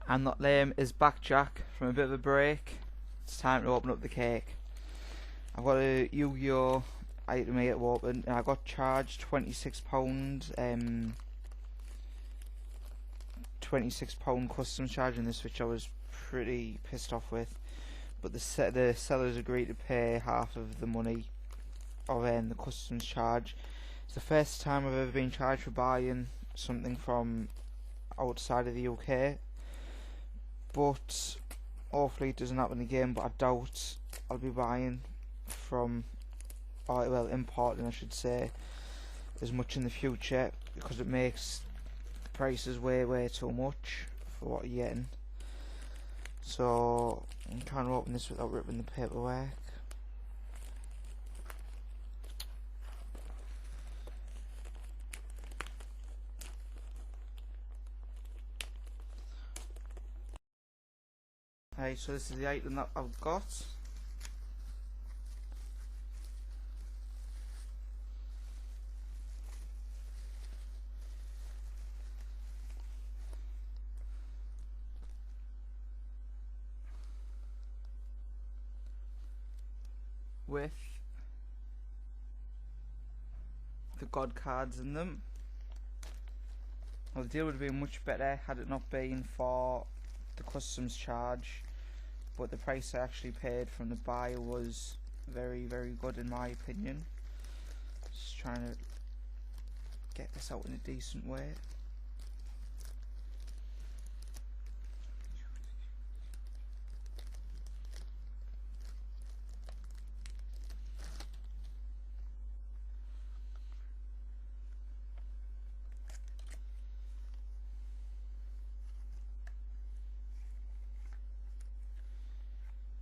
Antiipated is back, Jack, from a bit of a break. It's time to open up the cake. I've got a Yugioh item here to open, and I got charged £26, £26 customs charge in this, which I was pretty pissed off with. But the sellers agreed to pay half of the money of the customs charge. It's the first time I've ever been charged for buying something from outside of the UK, but hopefully it doesn't happen again. But I doubt I'll be buying from, well, importing I should say, as much in the future, because it makes prices way too much for what you're getting. So I'm trying to open this without ripping the paperwork. Right, so this is the item that I've got. With the god cards in them. Well, the deal would have been much better had it not been for the customs charge, but the price I actually paid from the buyer was very good in my opinion. Just trying to get this out in a decent way.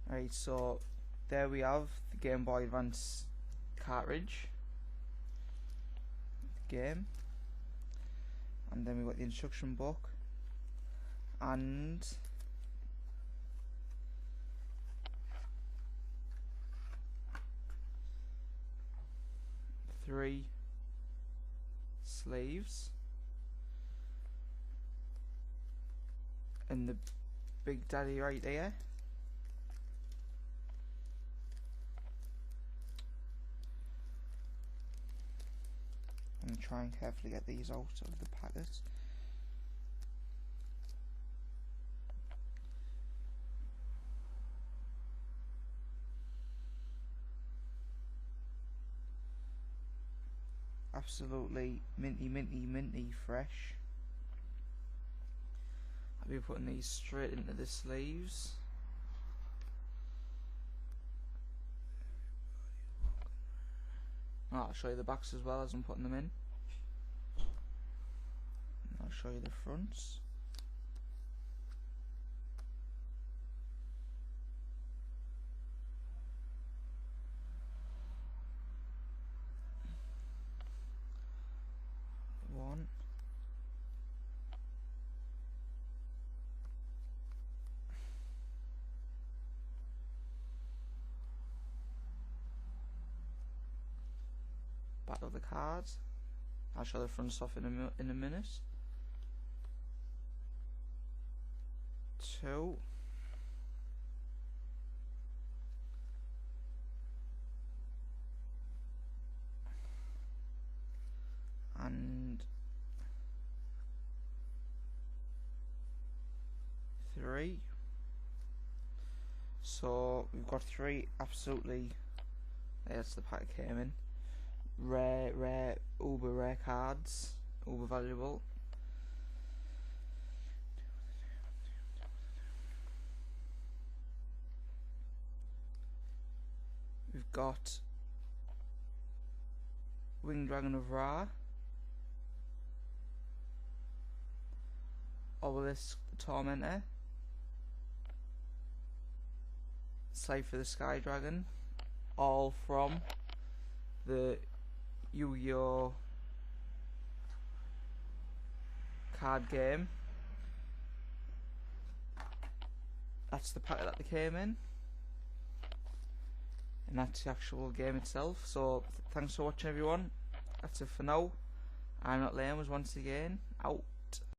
Right, so there we have the Game Boy Advance cartridge game, and then we've got the instruction book and three sleeves and the Big Daddy right there. And try and carefully get these out of the packet. Absolutely minty fresh. I'll be putting these straight into the sleeves. I'll show you the backs as well as I'm putting them in. And I'll show you the fronts. One. Back of the cards. I'll show the front off in a minute. Two. And three. So we've got three absolutely, that's the pack it came in. Uber rare cards, uber valuable. We've got Winged Dragon of Ra, Obelisk the Tormentor, Cypher the Sky Dragon, all from the Yugioh card game. That's the pack that they came in, and that's the actual game itself. So thanks for watching everyone. That's it for now. iamnotlame was once again out.